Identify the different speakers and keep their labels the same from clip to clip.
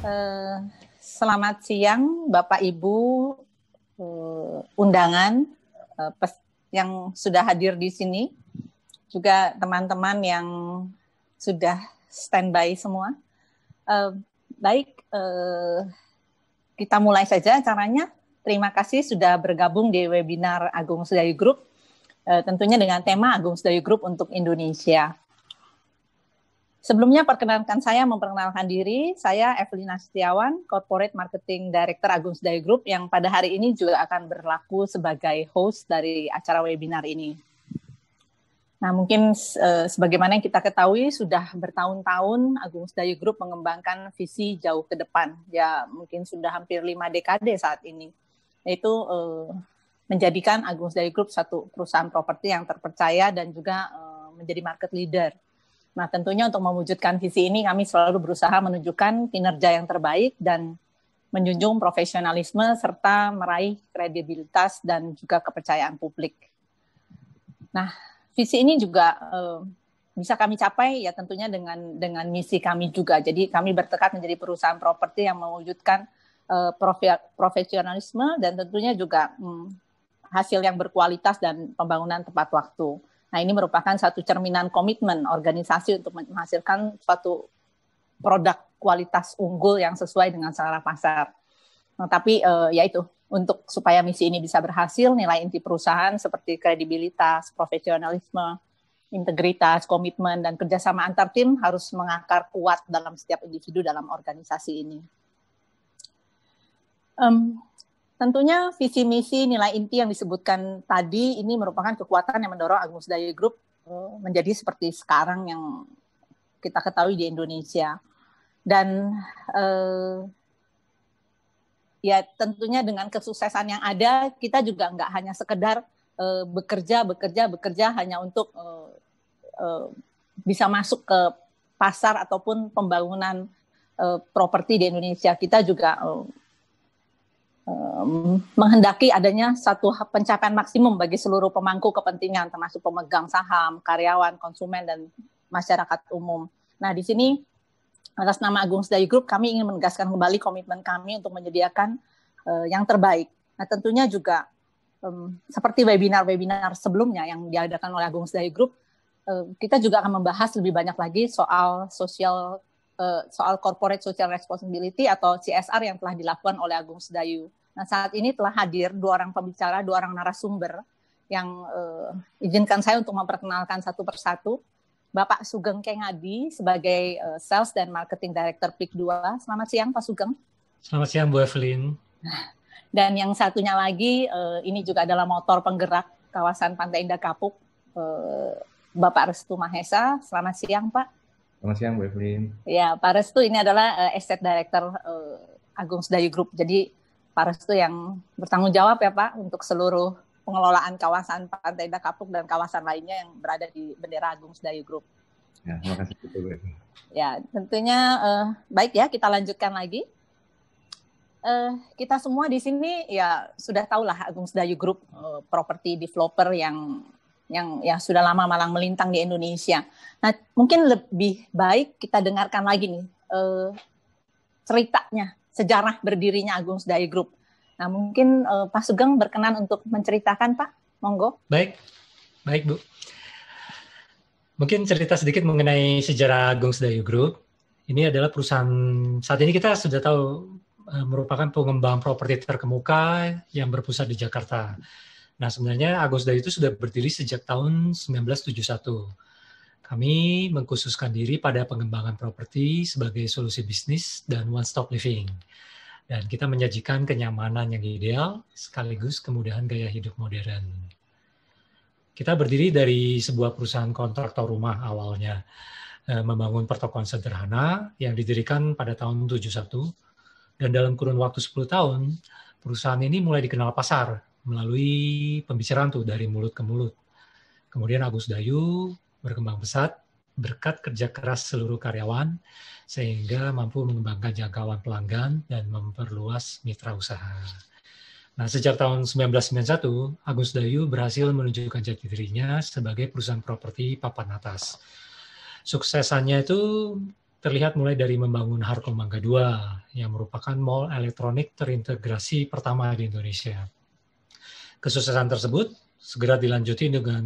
Speaker 1: Eh, Selamat siang, Bapak Ibu undangan yang sudah hadir di sini, juga teman-teman yang sudah standby semua. Baik, kita mulai saja acaranya. Terima kasih sudah bergabung di webinar Agung Sedayu Group, tentunya dengan tema Agung Sedayu Group untuk Indonesia. Sebelumnya perkenalkan saya memperkenalkan diri, saya Evelina Setiawan, Corporate Marketing Director Agung Sedayu Group yang pada hari ini juga akan berlaku sebagai host dari acara webinar ini. Nah, mungkin sebagaimana yang kita ketahui sudah bertahun-tahun Agung Sedayu Group mengembangkan visi jauh ke depan. Ya, mungkin sudah hampir 5 dekade saat ini. Yaitu menjadikan Agung Sedayu Group satu perusahaan properti yang terpercaya dan juga menjadi market leader. Nah, tentunya untuk mewujudkan visi ini kami selalu berusaha menunjukkan kinerja yang terbaik dan menjunjung profesionalisme serta meraih kredibilitas dan juga kepercayaan publik. Nah, visi ini juga bisa kami capai ya tentunya dengan misi kami juga. Jadi kami bertekad menjadi perusahaan properti yang mewujudkan profesionalisme dan tentunya juga hasil yang berkualitas dan pembangunan tepat waktu. Nah, ini merupakan satu cerminan komitmen organisasi untuk menghasilkan suatu produk kualitas unggul yang sesuai dengan selera pasar. Nah, tapi yaitu untuk supaya misi ini bisa berhasil, nilai inti perusahaan seperti kredibilitas, profesionalisme, integritas, komitmen, dan kerjasama antar tim harus mengakar kuat dalam setiap individu dalam organisasi ini. Tentunya visi misi nilai inti yang disebutkan tadi ini merupakan kekuatan yang mendorong Agung Sedayu Group menjadi seperti sekarang yang kita ketahui di Indonesia. Dan ya tentunya dengan kesuksesan yang ada, kita juga nggak hanya sekedar bekerja hanya untuk bisa masuk ke pasar ataupun pembangunan properti di Indonesia. Kita juga menghendaki adanya satu pencapaian maksimum bagi seluruh pemangku kepentingan, termasuk pemegang saham, karyawan, konsumen, dan masyarakat umum. Nah, di sini atas nama Agung Sedayu Group, kami ingin menegaskan kembali komitmen kami untuk menyediakan yang terbaik. Nah, tentunya juga seperti webinar-webinar sebelumnya yang diadakan oleh Agung Sedayu Group, kita juga akan membahas lebih banyak lagi soal soal corporate social responsibility atau CSR yang telah dilakukan oleh Agung Sedayu. Nah, saat ini telah hadir 2 orang pembicara, 2 orang narasumber yang izinkan saya untuk memperkenalkan satu persatu. Bapak Sugeng Kengadi sebagai Sales dan Marketing Director PIK 2. Selamat siang, Pak Sugeng.
Speaker 2: Selamat siang, Bu Evelyn.
Speaker 1: Dan yang satunya lagi, ini juga adalah motor penggerak kawasan Pantai Indah Kapuk, Bapak Restu Mahesa. Selamat siang, Pak.
Speaker 3: Selamat siang, Bu Evelyn.
Speaker 1: Ya, Pak Restu ini adalah Estate Director Agung Sedayu Group. Jadi Pak Restu yang bertanggung jawab ya Pak untuk seluruh pengelolaan kawasan Pantai Indah Kapuk dan kawasan lainnya yang berada di bendera Agung Sedayu Group.
Speaker 3: Ya, terima kasih Bu Evelyn.
Speaker 1: Ya, tentunya baik ya, kita lanjutkan lagi. Kita semua di sini ya sudah tahulah Agung Sedayu Group property developer yang sudah lama malang melintang di Indonesia. Nah, mungkin lebih baik kita dengarkan lagi nih ceritanya, sejarah berdirinya Agung Sedayu Group. Nah, mungkin Pak Sugeng berkenan untuk menceritakan, Pak. Monggo.
Speaker 2: Baik, Bu. Mungkin cerita sedikit mengenai sejarah Agung Sedayu Group. Ini adalah perusahaan, saat ini kita sudah tahu merupakan pengembang properti terkemuka yang berpusat di Jakarta. Nah, sebenarnya Agung Sedayu itu sudah berdiri sejak tahun 1971. Kami mengkhususkan diri pada pengembangan properti sebagai solusi bisnis dan one-stop living. Dan kita menyajikan kenyamanan yang ideal sekaligus kemudahan gaya hidup modern. Kita berdiri dari sebuah perusahaan kontraktor rumah awalnya, membangun pertokoan sederhana yang didirikan pada tahun 1971. Dan dalam kurun waktu 10 tahun, perusahaan ini mulai dikenal pasar melalui pembicaraan tuh dari mulut ke mulut. Kemudian Agung Sedayu berkembang pesat berkat kerja keras seluruh karyawan sehingga mampu mengembangkan jangkauan pelanggan dan memperluas mitra usaha. Nah, sejak tahun 1991, Agung Sedayu berhasil menunjukkan jati dirinya sebagai perusahaan properti papan atas. Suksesannya itu terlihat mulai dari membangun Harko Mangga 2 yang merupakan mall elektronik terintegrasi pertama di Indonesia. Kesuksesan tersebut segera dilanjuti dengan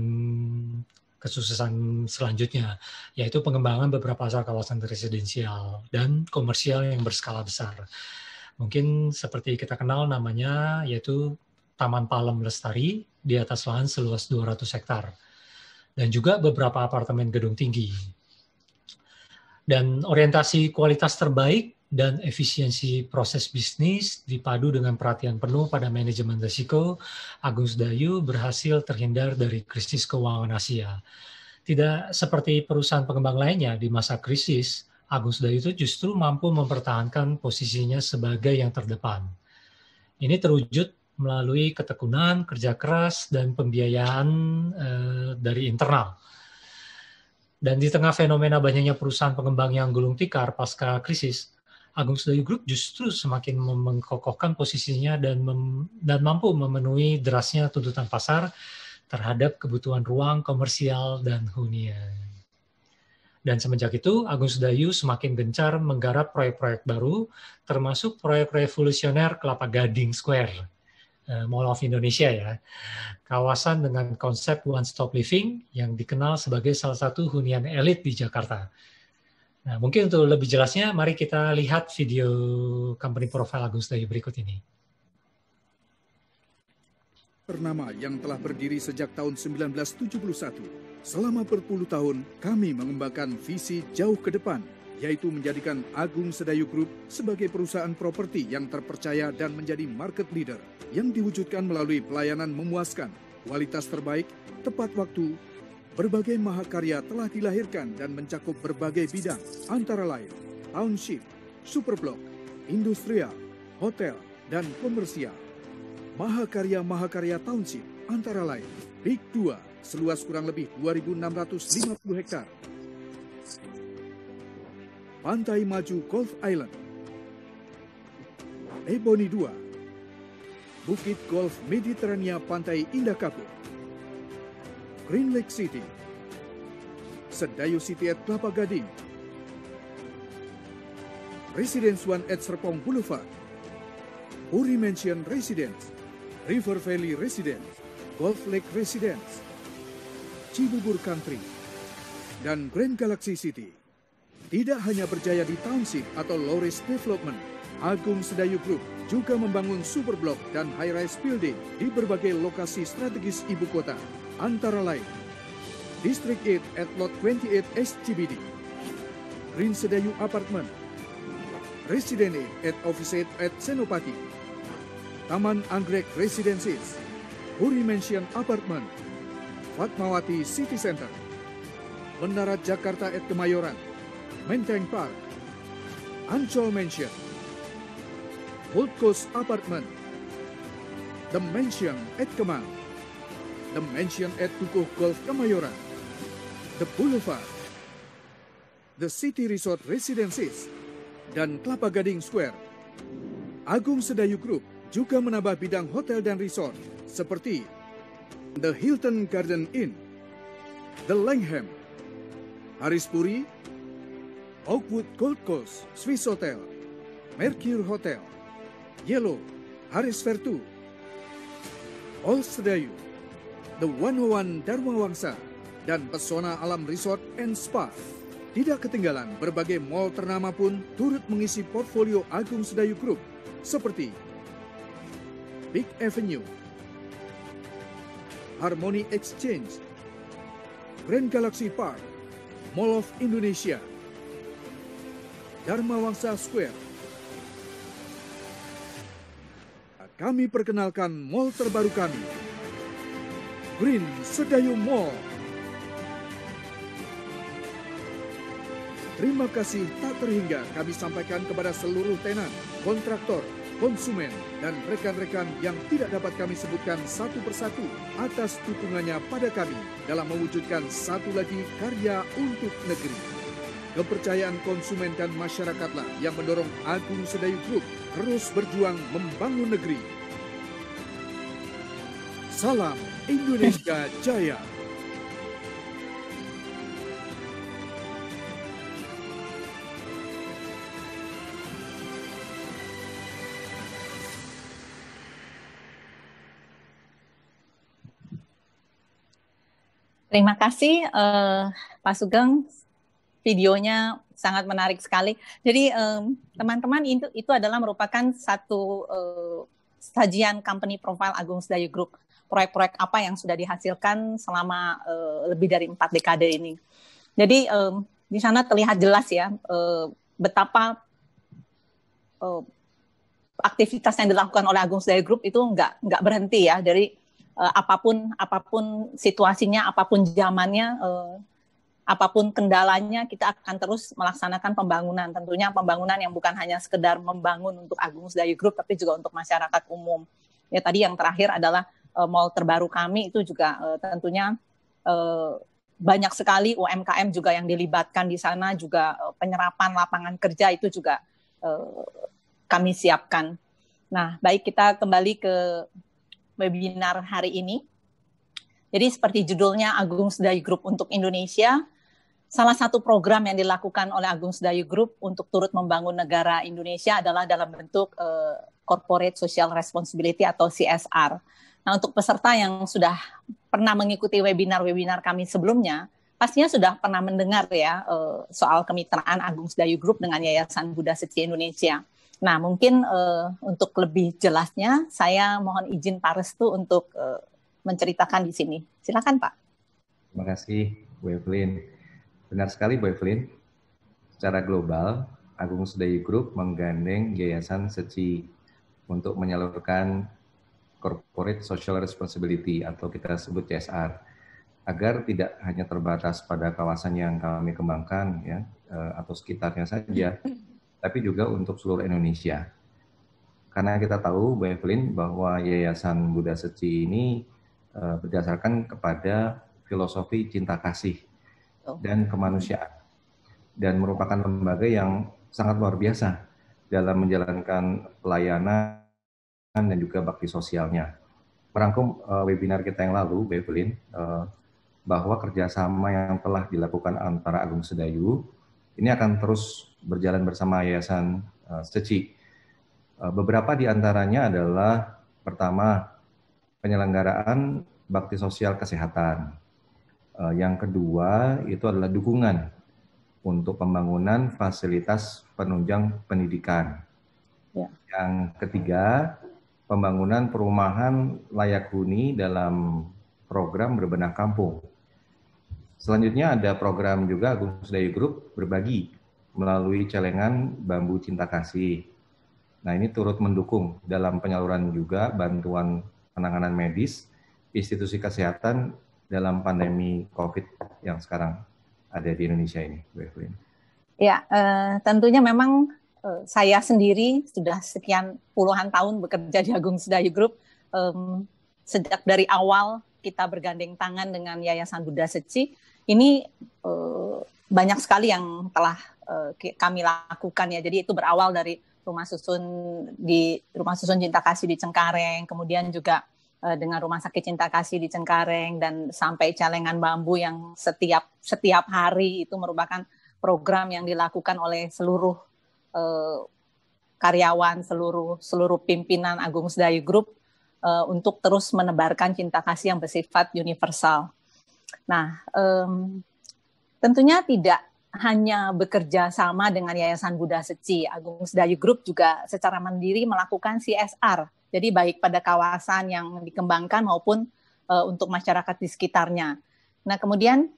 Speaker 2: kesuksesan selanjutnya, yaitu pengembangan beberapa kawasan residensial dan komersial yang berskala besar. Mungkin seperti kita kenal namanya, yaitu Taman Palem Lestari di atas lahan seluas 200 hektar. Dan juga beberapa apartemen gedung tinggi. Dan orientasi kualitas terbaik dan efisiensi proses bisnis dipadu dengan perhatian penuh pada manajemen risiko, Agung Sedayu berhasil terhindar dari krisis keuangan Asia. Tidak seperti perusahaan pengembang lainnya di masa krisis, Agung Sedayu itu justru mampu mempertahankan posisinya sebagai yang terdepan. Ini terwujud melalui ketekunan, kerja keras, dan pembiayaan dari internal. Dan di tengah fenomena banyaknya perusahaan pengembang yang gulung tikar pasca krisis, Agung Sedayu Group justru semakin mengkokohkan posisinya dan mampu memenuhi derasnya tuntutan pasar terhadap kebutuhan ruang komersial dan hunian. Dan semenjak itu, Agung Sedayu semakin gencar menggarap proyek-proyek baru, termasuk proyek revolusioner Kelapa Gading Square, Mall of Indonesia ya, kawasan dengan konsep one-stop living yang dikenal sebagai salah satu hunian elit di Jakarta. Nah, mungkin untuk lebih jelasnya, mari kita lihat video company profile Agung Sedayu berikut ini.
Speaker 4: Ternama yang telah berdiri sejak tahun 1971. Selama berpuluh tahun, kami mengembangkan visi jauh ke depan, yaitu menjadikan Agung Sedayu Group sebagai perusahaan properti yang terpercaya dan menjadi market leader, yang diwujudkan melalui pelayanan memuaskan, kualitas terbaik, tepat waktu. Berbagai mahakarya telah dilahirkan dan mencakup berbagai bidang, antara lain township, superblok, industrial, hotel, dan komersial. Mahakarya township antara lain Big 2 seluas kurang lebih 2.650 hektar, Pantai Maju Golf Island, Ebony 2, Bukit Golf Mediterania Pantai Indah Kapuk, Green Lake City, Sedayu City at Kelapa Gading, Residence One at Serpong Boulevard, Puri Mansion Residence, River Valley Residence, Golf Lake Residence, Cibubur Country, dan Grand Galaxy City. Tidak hanya berjaya di township atau low-risk development, Agung Sedayu Group juga membangun superblok dan high-rise building di berbagai lokasi strategis ibu kota, antara lain District 8 at Lot 28 SCBD, Green Sedayu Apartment, Resident 8 at Office 8 at Senopati, Taman Anggrek Residences, Puri Mansion Apartment, Fatmawati City Center, Menara Jakarta at Kemayoran, Menteng Park, Ancol Mansion, Gold Coast Apartment, The Mansion at Kemang, The Mansion at Dukuh Golf Kemayoran, The Boulevard, The City Resort Residences, dan Kelapa Gading Square. Agung Sedayu Group juga menambah bidang hotel dan resort seperti The Hilton Garden Inn, The Langham, Haris Puri, Oakwood Gold Coast Swiss Hotel, Mercure Hotel, Yellow, Haris Vertu, All Sedayu, The 101 Dharma Wangsa, dan Pesona Alam Resort and Spa. Tidak ketinggalan, berbagai mall ternama pun turut mengisi portfolio Agung Sedayu Group seperti Big Avenue, Harmony Exchange, Grand Galaxy Park, Mall of Indonesia, Dharma Wangsa Square. Kami perkenalkan mall terbaru kami, Green Sedayu Mall. Terima kasih tak terhingga kami sampaikan kepada seluruh tenan, kontraktor, konsumen, dan rekan-rekan yang tidak dapat kami sebutkan satu persatu atas dukungannya pada kami dalam mewujudkan satu lagi karya untuk negeri. Kepercayaan konsumen dan masyarakatlah yang mendorong Agung Sedayu Group terus berjuang membangun negeri. Salam Indonesia Jaya.
Speaker 1: Terima kasih Pak Sugeng, videonya sangat menarik sekali. Jadi teman-teman itu adalah merupakan satu sajian company profile Agung Sedayu Group. Proyek-proyek apa yang sudah dihasilkan selama lebih dari 4 dekade ini. Jadi di sana terlihat jelas ya betapa aktivitas yang dilakukan oleh Agung Sedayu Group itu nggak berhenti ya dari apapun situasinya, apapun zamannya, apapun kendalanya, kita akan terus melaksanakan pembangunan. Tentunya pembangunan yang bukan hanya sekedar membangun untuk Agung Sedayu Group, tapi juga untuk masyarakat umum. Ya tadi yang terakhir adalah mall terbaru kami itu juga tentunya banyak sekali UMKM juga yang dilibatkan di sana, juga penyerapan lapangan kerja itu juga kami siapkan. Nah, baik, kita kembali ke webinar hari ini. Jadi seperti judulnya Agung Sedayu Group untuk Indonesia, salah satu program yang dilakukan oleh Agung Sedayu Group untuk turut membangun negara Indonesia adalah dalam bentuk Corporate Social Responsibility atau CSR. Nah, untuk peserta yang sudah pernah mengikuti webinar-webinar kami sebelumnya, pastinya sudah pernah mendengar ya soal kemitraan Agung Sedayu Group dengan Yayasan Buddha Seci Indonesia. Nah, mungkin untuk lebih jelasnya, saya mohon izin Pak Restu untuk menceritakan di sini. Silakan, Pak.
Speaker 3: Terima kasih, Bu Evelyn. Benar sekali, Bu Evelyn. Secara global, Agung Sedayu Group menggandeng Yayasan Seci untuk menyalurkan Corporate Social Responsibility atau kita sebut CSR, agar tidak hanya terbatas pada kawasan yang kami kembangkan ya atau sekitarnya saja, tapi juga untuk seluruh Indonesia. Karena kita tahu, Bu Evelyn, bahwa Yayasan Buddha Seci ini berdasarkan kepada filosofi cinta kasih dan kemanusiaan, dan merupakan lembaga yang sangat luar biasa dalam menjalankan pelayanan dan juga bakti sosialnya. Merangkum webinar kita yang lalu, Bu Evelyn, bahwa kerjasama yang telah dilakukan antara Agung Sedayu ini akan terus berjalan bersama Yayasan Seci. Beberapa di antaranya adalah pertama, penyelenggaraan bakti sosial kesehatan. Yang kedua itu adalah dukungan untuk pembangunan fasilitas penunjang pendidikan. Ya. Yang ketiga, pembangunan perumahan layak huni dalam program berbenah kampung. Selanjutnya ada program juga Agung Sedayu Group berbagi melalui celengan Bambu Cinta Kasih. Nah, ini turut mendukung dalam penyaluran juga bantuan penanganan medis institusi kesehatan dalam pandemi COVID yang sekarang ada di Indonesia ini, Bu Evelyn.
Speaker 1: Ya, tentunya memang saya sendiri sudah sekian puluhan tahun bekerja di Agung Sedayu Group. Sejak dari awal kita bergandeng tangan dengan Yayasan Buddha Seci, ini banyak sekali yang telah kami lakukan ya. Jadi itu berawal dari rumah susun Cinta Kasih di Cengkareng, kemudian juga dengan Rumah Sakit Cinta Kasih di Cengkareng, dan sampai celengan bambu yang setiap hari itu merupakan program yang dilakukan oleh seluruh karyawan, seluruh pimpinan Agung Sedayu Group untuk terus menebarkan cinta kasih yang bersifat universal. Nah, tentunya tidak hanya bekerja sama dengan Yayasan Buddha Seci, Agung Sedayu Group juga secara mandiri melakukan CSR. Jadi baik pada kawasan yang dikembangkan maupun untuk masyarakat di sekitarnya. Nah, kemudian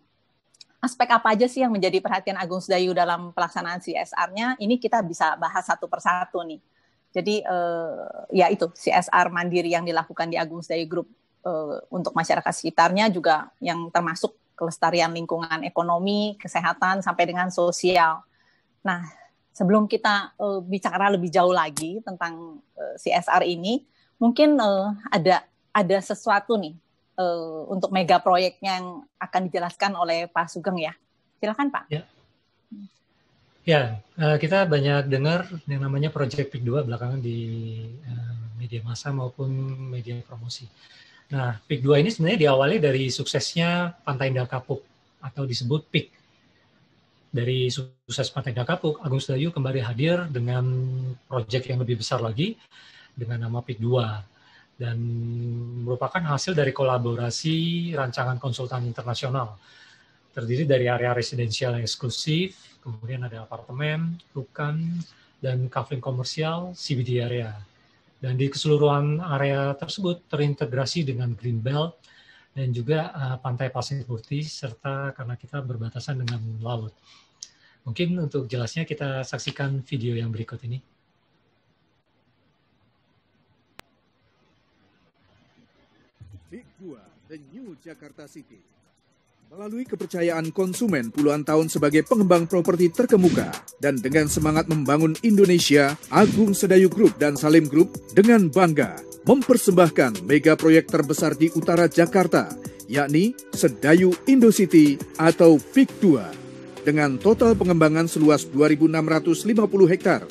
Speaker 1: aspek apa aja sih yang menjadi perhatian Agung Sedayu dalam pelaksanaan CSR-nya? Ini kita bisa bahas satu persatu nih. Jadi ya itu CSR mandiri yang dilakukan di Agung Sedayu Group untuk masyarakat sekitarnya, juga yang termasuk kelestarian lingkungan ekonomi, kesehatan, sampai dengan sosial. Nah, sebelum kita bicara lebih jauh lagi tentang CSR ini, mungkin ada sesuatu nih untuk mega proyeknya yang akan dijelaskan oleh Pak Sugeng ya. Silakan Pak.
Speaker 2: Ya, kita banyak dengar yang namanya Project PIK 2 belakangan di media massa maupun media promosi. Nah, PIK 2 ini sebenarnya diawali dari suksesnya Pantai Indah Kapuk atau disebut PIK. Dari sukses Pantai Indah Kapuk, Agung Sedayu kembali hadir dengan proyek yang lebih besar lagi dengan nama PIK 2. dan merupakan hasil dari kolaborasi rancangan konsultan internasional. Terdiri dari area residensial yang eksklusif, kemudian ada apartemen, rukan, dan kafe komersial CBD area. Dan di keseluruhan area tersebut terintegrasi dengan Greenbelt dan juga pantai pasir putih, serta karena kita berbatasan dengan laut. Mungkin untuk jelasnya kita saksikan video yang berikut ini.
Speaker 4: Big 2, The New Jakarta City. Melalui kepercayaan konsumen puluhan tahun sebagai pengembang properti terkemuka dan dengan semangat membangun Indonesia, Agung Sedayu Group dan Salim Group dengan bangga mempersembahkan mega proyek terbesar di utara Jakarta, yakni Sedayu Indocity atau Big 2, dengan total pengembangan seluas 2.650 hektar.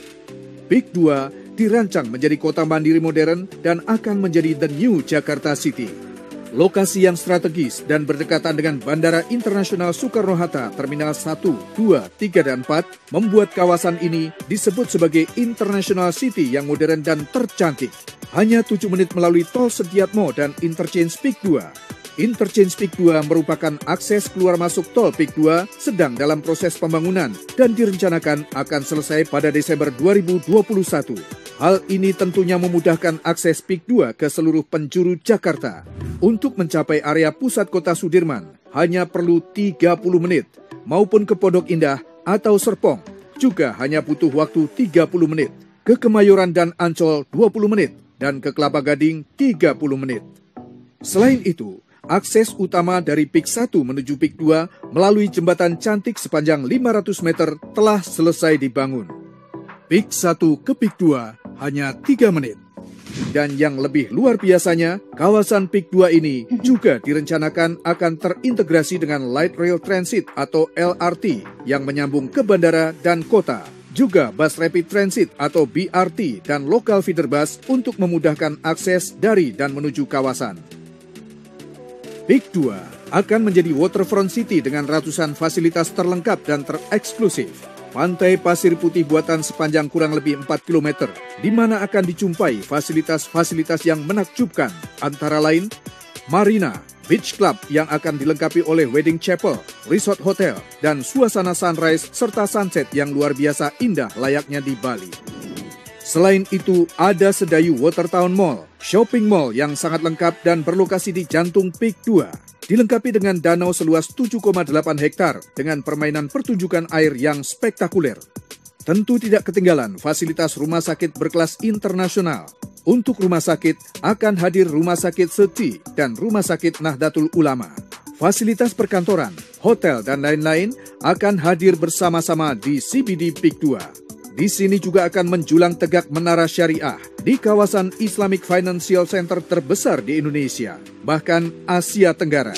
Speaker 4: Big 2 dirancang menjadi kota mandiri modern dan akan menjadi The New Jakarta City. Lokasi yang strategis dan berdekatan dengan Bandara Internasional Soekarno-Hatta Terminal 1, 2, 3, dan 4 membuat kawasan ini disebut sebagai International City yang modern dan tercantik. Hanya 7 menit melalui tol Sediatmo dan Interchange Big 2. Interchange Big 2 merupakan akses keluar masuk tol Big 2 sedang dalam proses pembangunan dan direncanakan akan selesai pada Desember 2021. Hal ini tentunya memudahkan akses Big 2 ke seluruh penjuru Jakarta. Untuk mencapai area pusat kota Sudirman, hanya perlu 30 menit, maupun ke Pondok Indah atau Serpong, juga hanya butuh waktu 30 menit. Ke Kemayoran dan Ancol 20 menit, dan ke Kelapa Gading 30 menit. Selain itu, akses utama dari Big 1 menuju Big 2 melalui jembatan cantik sepanjang 500 meter telah selesai dibangun. Big 1 ke Big 2 hanya 3 menit. Dan yang lebih luar biasanya, kawasan Big 2 ini juga direncanakan akan terintegrasi dengan Light Rail Transit atau LRT yang menyambung ke bandara dan kota. Juga Bus Rapid Transit atau BRT dan Local Feeder Bus untuk memudahkan akses dari dan menuju kawasan. Big 2 akan menjadi waterfront city dengan ratusan fasilitas terlengkap dan tereksklusif. Pantai pasir putih buatan sepanjang kurang lebih 4 km, di mana akan dijumpai fasilitas-fasilitas yang menakjubkan, antara lain Marina, Beach Club yang akan dilengkapi oleh Wedding Chapel, Resort Hotel, dan suasana sunrise serta sunset yang luar biasa indah layaknya di Bali. Selain itu, ada Sedayu Watertown Mall, shopping mall yang sangat lengkap dan berlokasi di jantung Big 2. Dilengkapi dengan danau seluas 7,8 hektar dengan permainan pertunjukan air yang spektakuler. Tentu tidak ketinggalan fasilitas rumah sakit berkelas internasional. Untuk rumah sakit akan hadir Rumah Sakit Seti dan Rumah Sakit Nahdlatul Ulama. Fasilitas perkantoran, hotel, dan lain-lain akan hadir bersama-sama di CBD Big 2. Di sini juga akan menjulang tegak Menara Syariah di kawasan Islamic Financial Center terbesar di Indonesia, bahkan Asia Tenggara.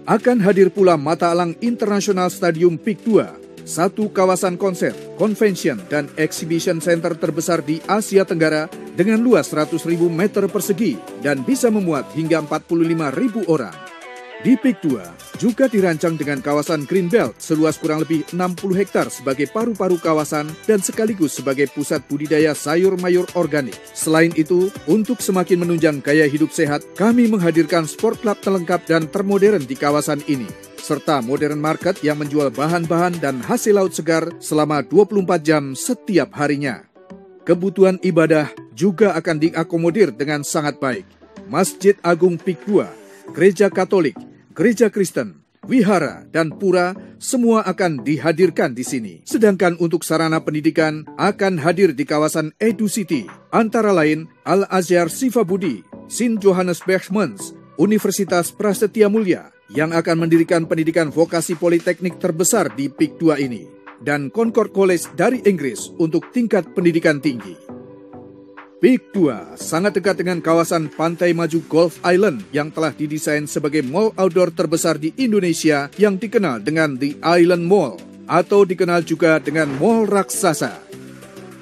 Speaker 4: Akan hadir pula Mata Elang International Stadium Big 2, satu kawasan konser, convention, dan exhibition center terbesar di Asia Tenggara dengan luas 100.000 meter persegi dan bisa memuat hingga 45.000 orang. Di Big 2 juga dirancang dengan kawasan Greenbelt seluas kurang lebih 60 hektar sebagai paru-paru kawasan dan sekaligus sebagai pusat budidaya sayur mayur organik. Selain itu, untuk semakin menunjang gaya hidup sehat, kami menghadirkan sport club terlengkap dan termodern di kawasan ini, serta modern market yang menjual bahan-bahan dan hasil laut segar selama 24 jam setiap harinya. Kebutuhan ibadah juga akan diakomodir dengan sangat baik. Masjid Agung Big 2, Gereja Katolik, Gereja Kristen, wihara, dan pura semua akan dihadirkan di sini. Sedangkan untuk sarana pendidikan akan hadir di kawasan Edu City, antara lain Al-Azhar Sifabudi, St. Johannes Bergmans, Universitas Prasetya Mulia, yang akan mendirikan pendidikan vokasi politeknik terbesar di Big 2 ini, dan Concord College dari Inggris untuk tingkat pendidikan tinggi. Big 2 sangat dekat dengan kawasan Pantai Maju Golf Island yang telah didesain sebagai mall outdoor terbesar di Indonesia yang dikenal dengan The Island Mall atau dikenal juga dengan Mall Raksasa.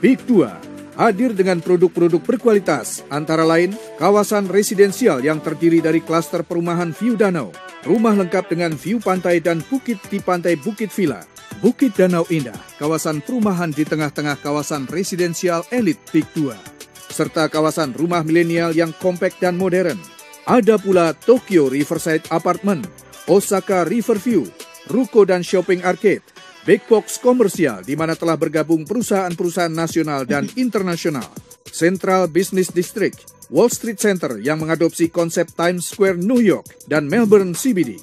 Speaker 4: Big 2 hadir dengan produk-produk berkualitas antara lain kawasan residensial yang terdiri dari klaster perumahan view danau, rumah lengkap dengan view pantai dan bukit di pantai Bukit Villa, Bukit Danau Indah, kawasan perumahan di tengah-tengah kawasan residensial elit Big 2. serta kawasan rumah milenial yang kompak dan modern. Ada pula Tokyo Riverside Apartment, Osaka Riverview, ruko dan shopping arcade, big box komersial di mana telah bergabung perusahaan-perusahaan nasional dan internasional, Central Business District, Wall Street Center yang mengadopsi konsep Times Square New York dan Melbourne CBD,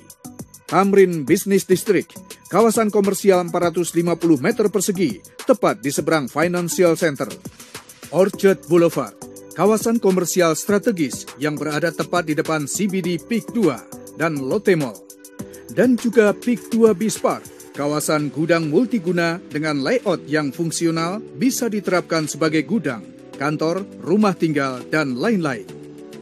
Speaker 4: Tamrin Business District, kawasan komersial 450 meter persegi, tepat di seberang Financial Center, Orchard Boulevard, kawasan komersial strategis yang berada tepat di depan CBD Peak 2 dan Lotte Mall, dan juga Peak 2 Beach Park, kawasan gudang multiguna dengan layout yang fungsional bisa diterapkan sebagai gudang, kantor, rumah tinggal, dan lain-lain.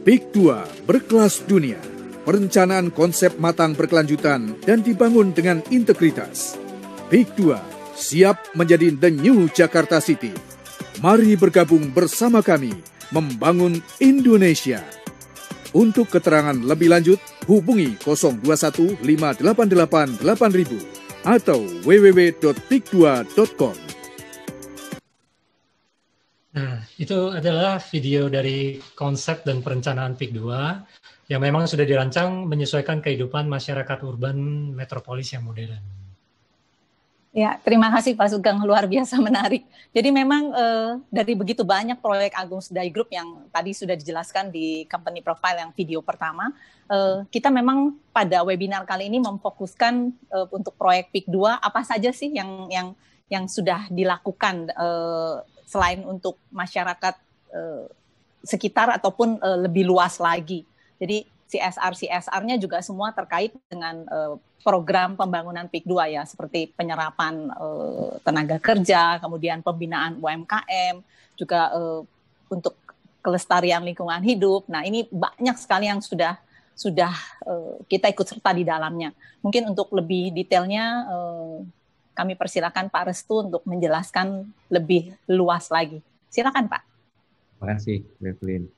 Speaker 4: Peak 2 berkelas dunia, perencanaan konsep matang berkelanjutan dan dibangun dengan integritas. Peak 2 siap menjadi the new Jakarta City. Mari bergabung bersama kami membangun Indonesia. Untuk keterangan lebih lanjut, hubungi 021 588 8000 atau www.peak2.com.
Speaker 2: Nah, itu adalah video dari konsep dan perencanaan PIK 2 yang memang sudah dirancang menyesuaikan kehidupan masyarakat urban metropolis yang modern.
Speaker 1: Ya, terima kasih Pak Sugeng, luar biasa menarik. Jadi memang dari begitu banyak proyek Agung Sedayu Group yang tadi sudah dijelaskan di company profile yang video pertama, kita memang pada webinar kali ini memfokuskan untuk proyek PIK 2 apa saja sih yang sudah dilakukan selain untuk masyarakat sekitar ataupun lebih luas lagi. Jadi CSR-CSR-nya juga semua terkait dengan program pembangunan PIK 2 ya, seperti penyerapan tenaga kerja, kemudian pembinaan UMKM, juga untuk kelestarian lingkungan hidup. Nah, ini banyak sekali yang sudah kita ikut serta di dalamnya. Mungkin untuk lebih detailnya kami persilakan Pak Restu untuk menjelaskan lebih luas lagi. Silakan Pak.
Speaker 3: Terima kasih, Evelyn.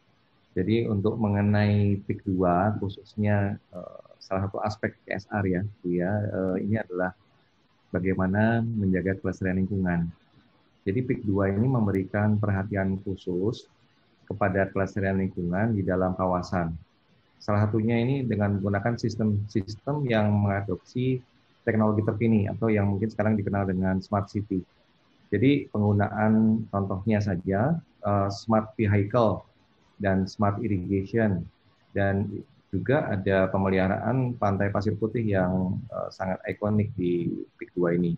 Speaker 3: Jadi untuk mengenai PIK 2 khususnya salah satu aspek CSR ya, Bu ya, ini adalah bagaimana menjaga kelestarian lingkungan. Jadi PIK 2 ini memberikan perhatian khusus kepada kelestarian lingkungan di dalam kawasan. Salah satunya ini dengan menggunakan sistem yang mengadopsi teknologi terkini atau yang mungkin sekarang dikenal dengan Smart City. Jadi penggunaan contohnya saja Smart Vehicle dan Smart Irrigation, dan juga ada pemeliharaan pantai pasir putih yang sangat ikonik di PIK 2 ini.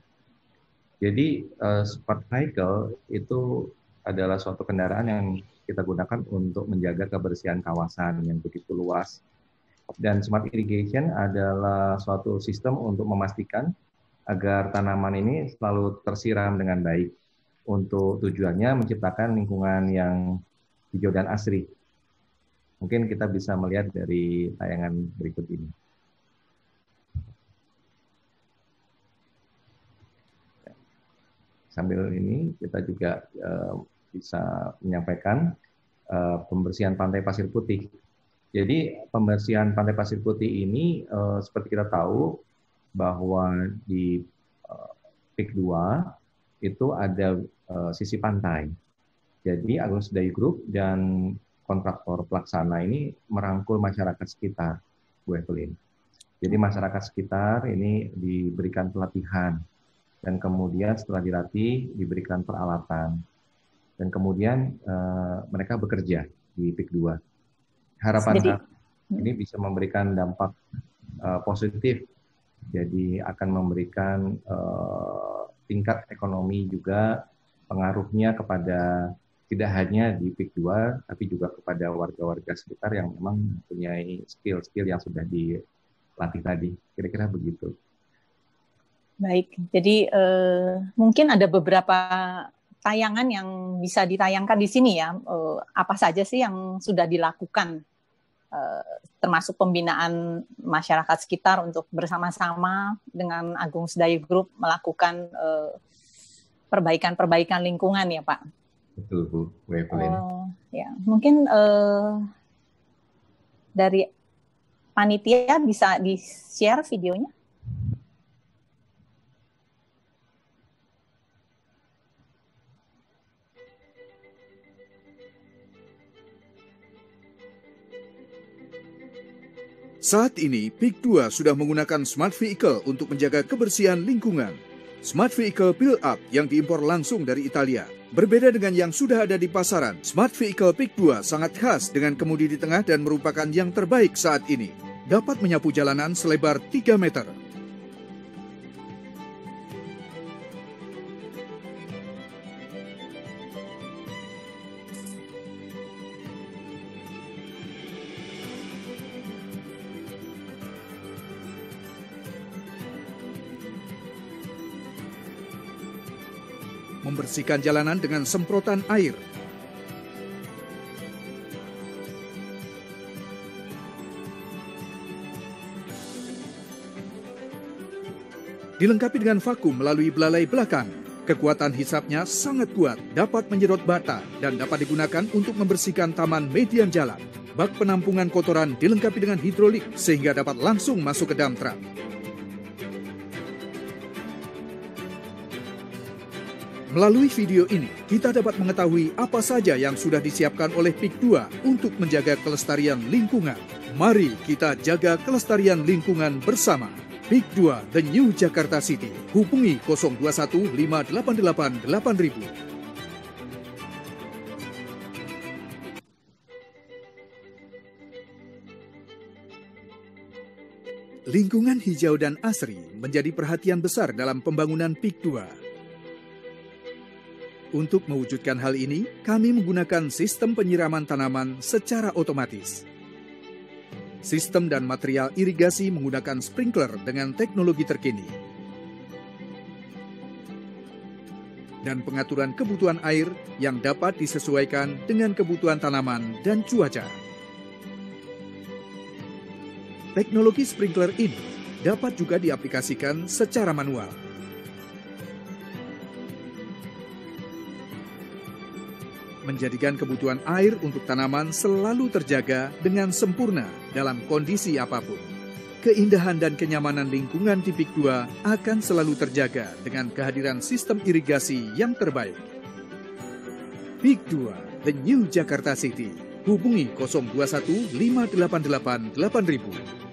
Speaker 3: Jadi Smart Vehicle itu adalah suatu kendaraan yang kita gunakan untuk menjaga kebersihan kawasan yang begitu luas. Dan Smart Irrigation adalah suatu sistem untuk memastikan agar tanaman ini selalu tersiram dengan baik. Untuk tujuannya menciptakan lingkungan yang hijau dan asri. Mungkin kita bisa melihat dari tayangan berikut ini. Sambil ini kita juga bisa menyampaikan pembersihan pantai pasir putih. Jadi pembersihan pantai pasir putih ini seperti kita tahu bahwa di PIK 2 itu ada sisi pantai. Jadi Agung Sedayu Group dan kontraktor pelaksana ini merangkul masyarakat sekitar, Bu Evelyn. Jadi masyarakat sekitar ini diberikan pelatihan, dan kemudian setelah dilatih diberikan peralatan, dan kemudian mereka bekerja di PIK 2. Harapan ini bisa memberikan dampak positif, jadi akan memberikan tingkat ekonomi juga, pengaruhnya kepada tidak hanya di PIK 2, tapi juga kepada warga-warga sekitar yang memang mempunyai skill-skill yang sudah dilatih tadi. Kira-kira begitu.
Speaker 1: Baik, jadi mungkin ada beberapa tayangan yang bisa ditayangkan di sini ya. Apa saja sih yang sudah dilakukan, termasuk pembinaan masyarakat sekitar untuk bersama-sama dengan Agung Sedayu Group melakukan perbaikan-perbaikan lingkungan ya Pak.
Speaker 3: Betul Bu Evelyn.
Speaker 1: Ya, mungkin dari panitia bisa di-share videonya.
Speaker 4: Saat ini, PIK 2 sudah menggunakan Smart Vehicle untuk menjaga kebersihan lingkungan. Smart Vehicle Build Up yang diimpor langsung dari Italia. Berbeda dengan yang sudah ada di pasaran, Smart Vehicle PIK 2 sangat khas dengan kemudi di tengah dan merupakan yang terbaik saat ini. Dapat menyapu jalanan selebar 3 meter. Membersihkan jalanan dengan semprotan air. Dilengkapi dengan vakum melalui belalai belakang. Kekuatan hisapnya sangat kuat, dapat menyedot bata dan dapat digunakan untuk membersihkan taman median jalan. Bak penampungan kotoran dilengkapi dengan hidrolik sehingga dapat langsung masuk ke dump truck. Melalui video ini, kita dapat mengetahui apa saja yang sudah disiapkan oleh PIK 2 untuk menjaga kelestarian lingkungan. Mari kita jaga kelestarian lingkungan bersama. PIK 2 The New Jakarta City. Hubungi 021 588 8000. Lingkungan hijau dan asri menjadi perhatian besar dalam pembangunan PIK 2. Untuk mewujudkan hal ini, kami menggunakan sistem penyiraman tanaman secara otomatis. Sistem dan material irigasi menggunakan sprinkler dengan teknologi terkini. Dan pengaturan kebutuhan air yang dapat disesuaikan dengan kebutuhan tanaman dan cuaca. Teknologi sprinkler ini dapat juga diaplikasikan secara manual. Menjadikan kebutuhan air untuk tanaman selalu terjaga dengan sempurna dalam kondisi apapun. Keindahan dan kenyamanan lingkungan di PIK 2 akan selalu terjaga dengan kehadiran sistem irigasi yang terbaik. PIK 2 The New Jakarta City. Hubungi 021 588 8000.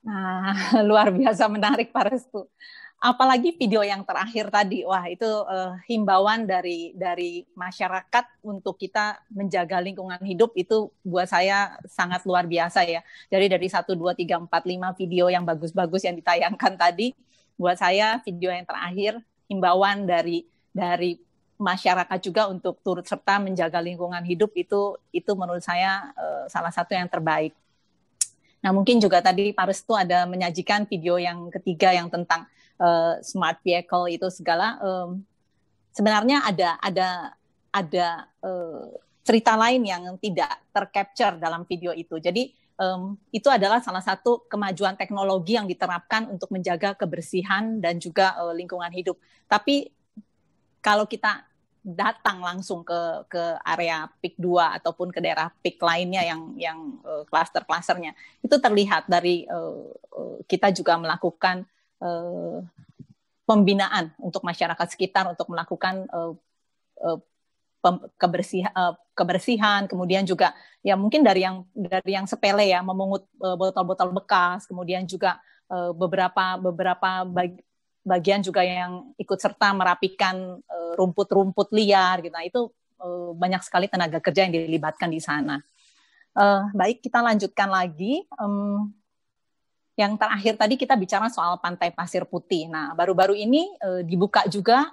Speaker 1: Nah, luar biasa menarik Pak Restu. apalagi video yang terakhir tadi, wah itu himbauan dari masyarakat untuk kita menjaga lingkungan hidup itu buat saya sangat luar biasa ya. Jadi dari 1, 2, 3, 4, 5 video yang bagus-bagus yang ditayangkan tadi, buat saya video yang terakhir himbauan dari masyarakat juga untuk turut serta menjaga lingkungan hidup itu menurut saya salah satu yang terbaik. Nah mungkin juga tadi Pak Restu ada menyajikan video yang ketiga yang tentang smart vehicle itu segala. Sebenarnya ada cerita lain yang tidak tercapture dalam video itu. Jadi itu adalah salah satu kemajuan teknologi yang diterapkan untuk menjaga kebersihan dan juga lingkungan hidup. Tapi kalau kita datang langsung ke area PIK 2 ataupun ke daerah PIK lainnya yang klaster-klasternya, itu terlihat dari kita juga melakukan pembinaan untuk masyarakat sekitar untuk melakukan kebersihan, kemudian juga ya mungkin dari yang sepele ya, memungut botol-botol bekas, kemudian juga beberapa bagian juga yang ikut serta merapikan rumput-rumput liar gitu. Nah, itu banyak sekali tenaga kerja yang dilibatkan di sana. Baik, kita lanjutkan lagi. Yang terakhir tadi kita bicara soal Pantai Pasir Putih. Nah, baru-baru ini dibuka juga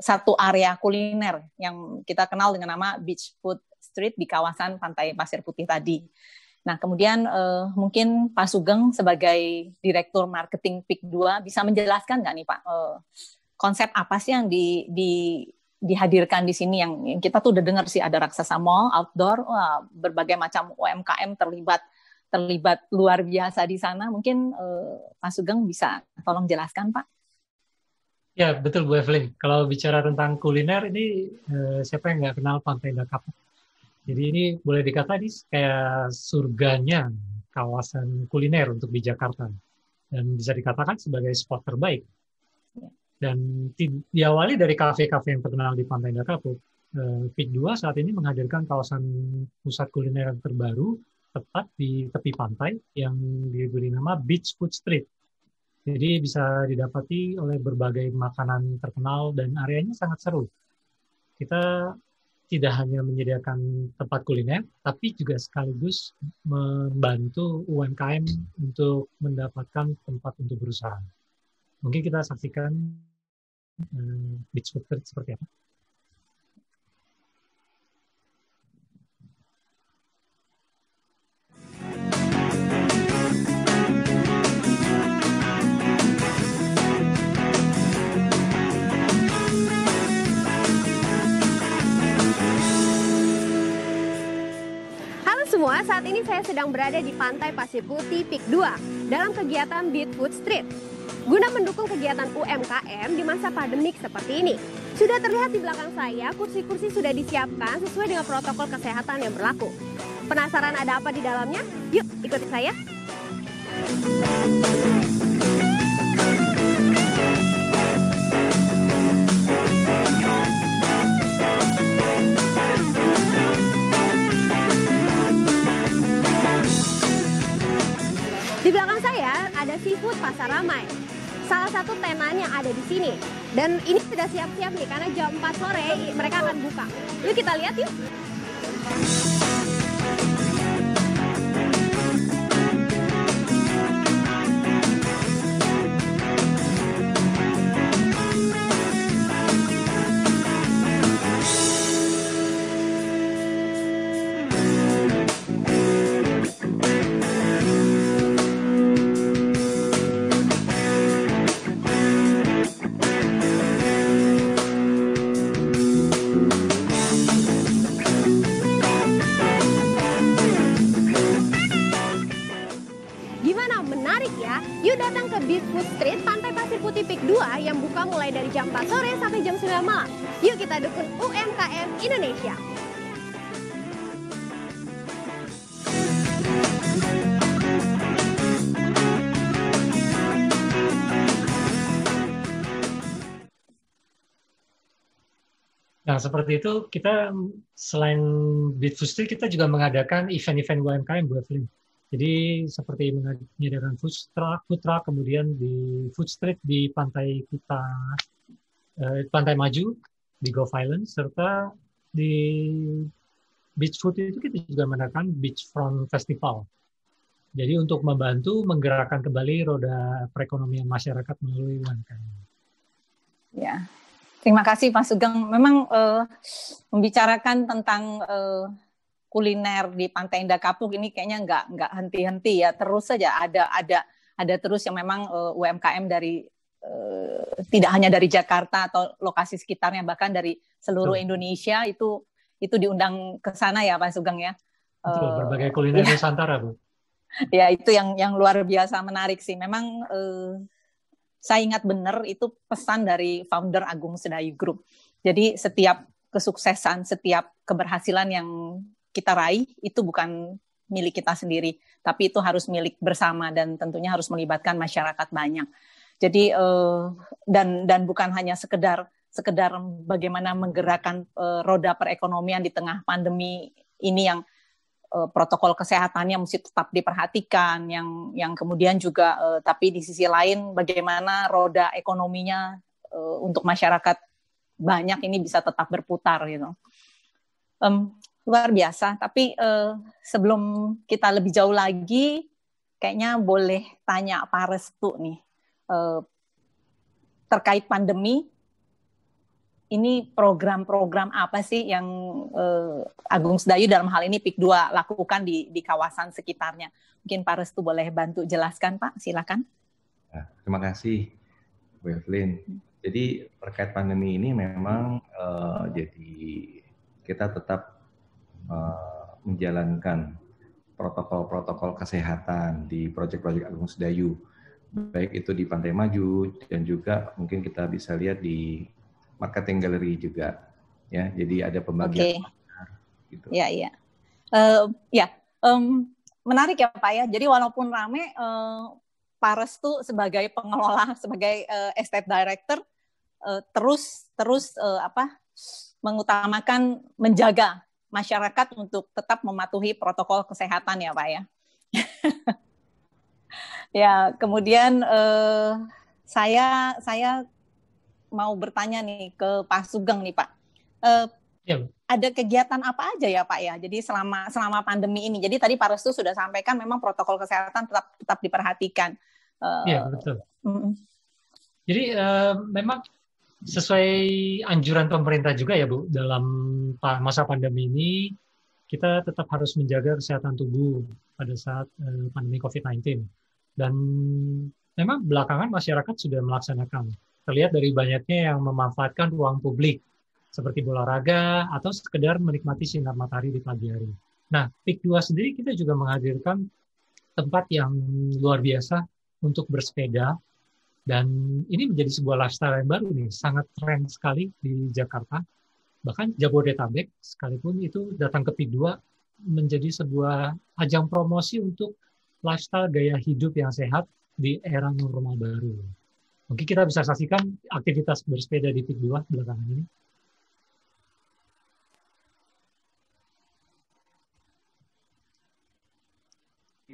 Speaker 1: satu area kuliner yang kita kenal dengan nama Beach Food Street di kawasan Pantai Pasir Putih tadi. Nah, kemudian mungkin Pak Sugeng sebagai Direktur Marketing PIK 2 bisa menjelaskan nggak nih Pak, konsep apa sih yang dihadirkan di sini yang kita tuh udah dengar sih ada Raksasa Mall, outdoor, wah, berbagai macam UMKM terlibat luar biasa di sana. Mungkin Pak Sugeng bisa tolong jelaskan, Pak?
Speaker 2: Ya, betul Bu Evelyn. Kalau bicara tentang kuliner ini, siapa yang nggak kenal Pantai Dakap? Jadi ini boleh dikata ini kayak surganya kawasan kuliner untuk di Jakarta. Dan bisa dikatakan sebagai spot terbaik. Dan diawali dari kafe-kafe yang terkenal di Pantai Dakapuk, PIK 2 saat ini menghadirkan kawasan pusat kuliner yang terbaru tepat di tepi pantai yang diberi nama Beach Food Street. Jadi bisa didapati oleh berbagai makanan terkenal dan areanya sangat seru. Kita tidak hanya menyediakan tempat kuliner, tapi juga sekaligus membantu UMKM untuk mendapatkan tempat untuk berusaha. Mungkin kita saksikan Beach Food Street seperti apa.
Speaker 5: Semua, saat ini saya sedang berada di Pantai Pasir Putih PIK 2 dalam kegiatan Beach Food Street. Guna mendukung kegiatan UMKM di masa pandemik seperti ini. Sudah terlihat di belakang saya, kursi-kursi sudah disiapkan sesuai dengan protokol kesehatan yang berlaku. Penasaran ada apa di dalamnya? Yuk, ikuti saya. Di belakang saya ada seafood pasar ramai. Salah satu tenan yang ada di sini. Dan ini sudah siap-siap nih karena jam 4 sore mereka akan buka. Yuk kita lihat yuk. Beach Food Street, Pantai Pasir Putih PIK 2 yang buka mulai dari jam 4 sore sampai jam 9 malam. Yuk kita dukung UMKM Indonesia.
Speaker 2: Nah, seperti itu kita selain Beach Food Street, kita juga mengadakan event-event UMKM, Bu Evelyn. Jadi seperti menyediakan food truck, kemudian di food street di pantai kita, Pantai Maju di Gulf Island, serta di beach food itu kita juga mengadakan beachfront festival. Jadi untuk membantu menggerakkan kembali roda perekonomian masyarakat melalui UMKM.
Speaker 1: Ya, terima kasih Pak Sugeng. Memang membicarakan tentang kuliner di Pantai Indah Kapuk ini kayaknya nggak henti-henti ya, terus saja ada terus yang memang UMKM dari tidak hanya dari Jakarta atau lokasi sekitarnya, bahkan dari seluruh Indonesia itu diundang ke sana ya Pak Sugeng ya.
Speaker 2: Betul, berbagai kuliner Nusantara Bu.
Speaker 1: Ya itu yang luar biasa menarik sih. Memang saya ingat benar itu pesan dari founder Agung Sedayu Group. Jadi setiap kesuksesan, setiap keberhasilan yang kita raih itu bukan milik kita sendiri, tapi itu harus milik bersama dan tentunya harus melibatkan masyarakat banyak. Jadi dan bukan hanya sekedar bagaimana menggerakkan roda perekonomian di tengah pandemi ini yang protokol kesehatannya mesti tetap diperhatikan, yang kemudian juga tapi di sisi lain bagaimana roda ekonominya untuk masyarakat banyak ini bisa tetap berputar gitu. Luar biasa. Tapi sebelum kita lebih jauh lagi, kayaknya boleh tanya Pak Restu nih. Terkait pandemi, ini program-program apa sih yang Agung Sedayu dalam hal ini PIK 2 lakukan di kawasan sekitarnya? Mungkin Pak Restu boleh bantu jelaskan Pak, silakan.
Speaker 3: Nah, terima kasih Bu Evelyn. Jadi terkait pandemi ini memang jadi kita tetap menjalankan protokol-protokol kesehatan di proyek-proyek Agung Sedayu. Baik itu di Pantai Maju dan juga mungkin kita bisa lihat di marketing gallery juga, ya. Jadi ada pembagian. Gitu.
Speaker 1: Ya. Menarik ya Pak ya. Jadi walaupun rame, Pak Restu sebagai pengelola, sebagai estate director terus mengutamakan menjaga masyarakat untuk tetap mematuhi protokol kesehatan ya Pak ya. Ya, kemudian saya mau bertanya nih ke Pak Sugeng nih Pak. Ada kegiatan apa aja ya Pak ya? Jadi selama pandemi ini. Jadi tadi Pak Restu sudah sampaikan memang protokol kesehatan tetap diperhatikan.
Speaker 2: Iya betul. Jadi memang sesuai anjuran pemerintah juga ya Bu, dalam masa pandemi ini kita tetap harus menjaga kesehatan tubuh pada saat pandemi COVID-19. Dan memang belakangan masyarakat sudah melaksanakan. Terlihat dari banyaknya yang memanfaatkan ruang publik seperti olahraga atau sekedar menikmati sinar matahari di pagi hari. Nah, PIK 2 sendiri kita juga menghadirkan tempat yang luar biasa untuk bersepeda. Dan ini menjadi sebuah lifestyle yang baru nih, sangat tren sekali di Jakarta. Bahkan Jabodetabek sekalipun itu datang ke PIK 2 menjadi sebuah ajang promosi untuk lifestyle gaya hidup yang sehat di era normal baru. Mungkin kita bisa saksikan aktivitas bersepeda di PIK 2 belakangan ini.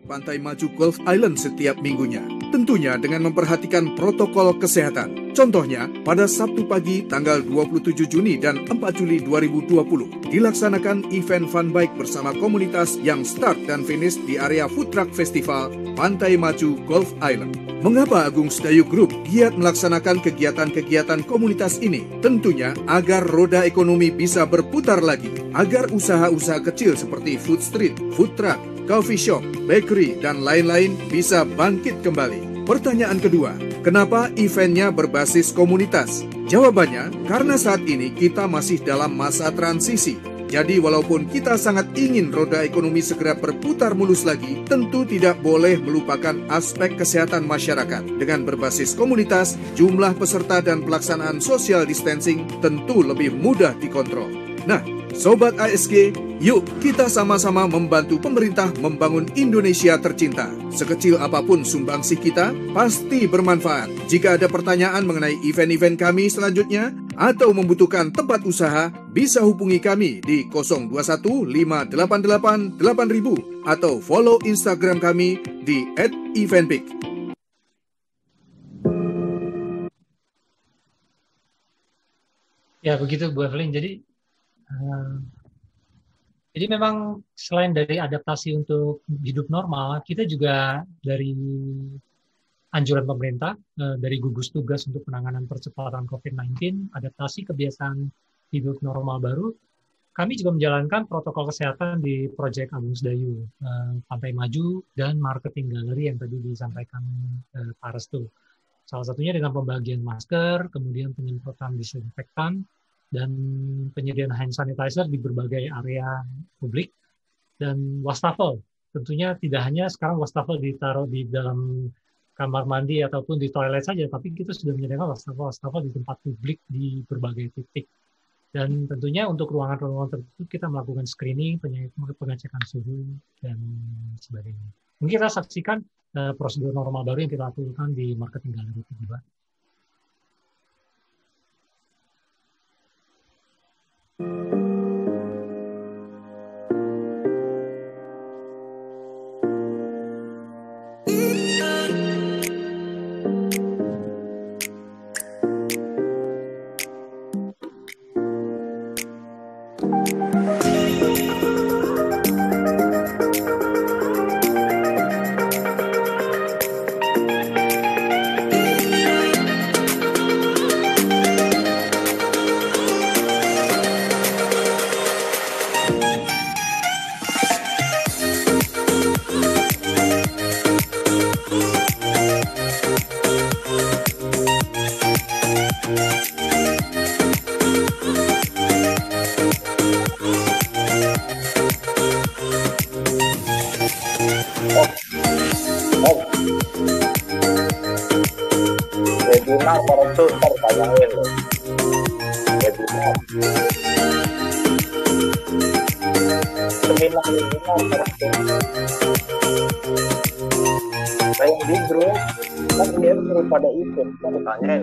Speaker 4: Pantai Maju Gulf Island setiap minggunya. Tentunya dengan memperhatikan protokol kesehatan. Contohnya, pada Sabtu pagi tanggal 27 Juni dan 4 Juli 2020, dilaksanakan event fun bike bersama komunitas yang start dan finish di area Food Truck Festival Pantai Maju Gulf Island. Mengapa Agung Sedayu Group giat melaksanakan kegiatan-kegiatan komunitas ini? Tentunya agar roda ekonomi bisa berputar lagi, agar usaha-usaha kecil seperti food street, food truck, coffee shop, bakery, dan lain-lain bisa bangkit kembali. Pertanyaan kedua, kenapa eventnya berbasis komunitas? Jawabannya, karena saat ini kita masih dalam masa transisi. Jadi walaupun kita sangat ingin roda ekonomi segera berputar mulus lagi, tentu tidak boleh melupakan aspek kesehatan masyarakat. Dengan berbasis komunitas, jumlah peserta dan pelaksanaan social distancing tentu lebih mudah dikontrol. Nah, Sobat ASG, yuk kita sama-sama membantu pemerintah membangun Indonesia tercinta. Sekecil apapun sumbangsih kita, pasti bermanfaat. Jika ada pertanyaan mengenai event-event kami selanjutnya, atau membutuhkan tempat usaha, Bisa hubungi kami di 021 588 8000 atau follow Instagram kami di @eventpic.
Speaker 2: Ya begitu Bu Evelyn. Jadi memang selain dari adaptasi untuk hidup normal, kita juga dari anjuran pemerintah, dari gugus tugas untuk penanganan percepatan COVID-19, adaptasi kebiasaan hidup normal baru, kami juga menjalankan protokol kesehatan di Proyek Agung Sedayu, Pantai Maju, dan Marketing Gallery yang tadi disampaikan Pak Restu. Salah satunya dengan pembagian masker, kemudian penyemprotan disinfektan, dan penyediaan hand sanitizer di berbagai area publik, dan wastafel. Tentunya tidak hanya sekarang wastafel ditaruh di dalam kamar mandi ataupun di toilet saja, tapi kita sudah menyediakan wastafel di tempat publik di berbagai titik. Dan tentunya untuk ruangan-ruangan tertentu kita melakukan screening, pengecekan suhu, dan sebagainya. Mungkin kita saksikan prosedur normal baru yang kita lakukan di Marketing Gallery juga.
Speaker 6: Webinar baru tuh terbayangin loh. Webinar. Seminar terus. Kayak di grup, kan dia terus pada ikut, baru tanyain.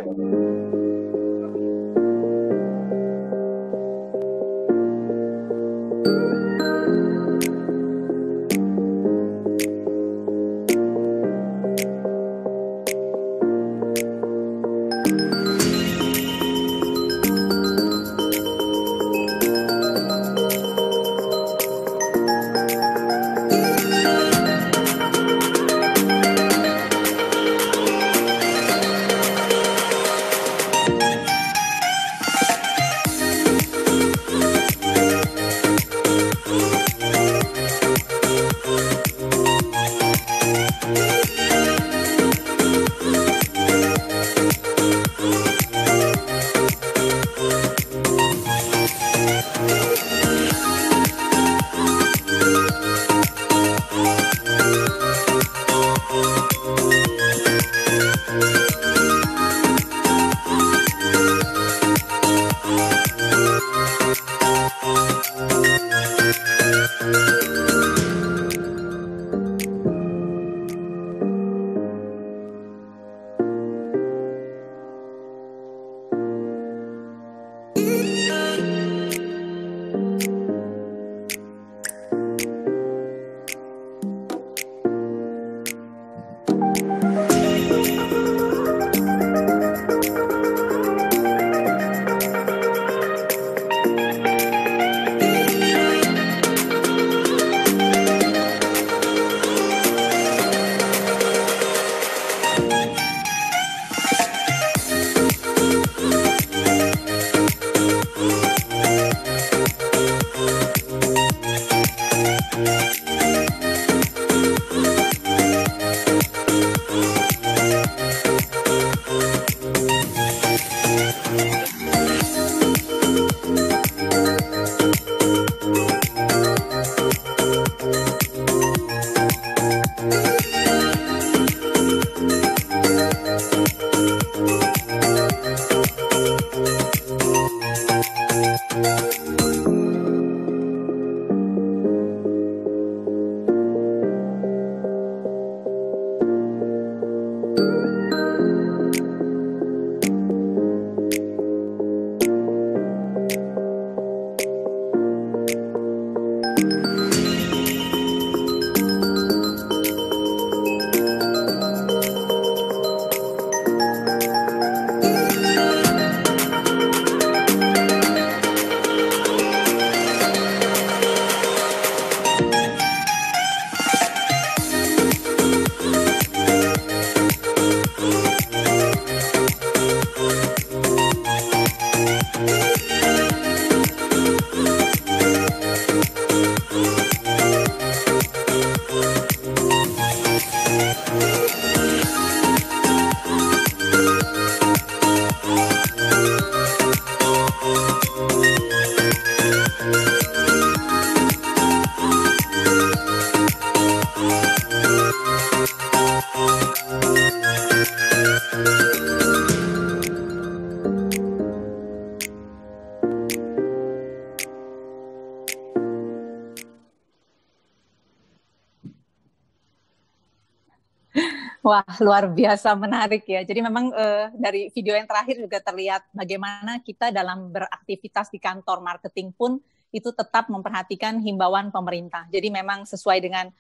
Speaker 1: Wah, luar biasa menarik ya. Jadi memang dari video yang terakhir juga terlihat bagaimana kita dalam beraktivitas di kantor marketing pun itu tetap memperhatikan himbauan pemerintah. Jadi memang sesuai dengan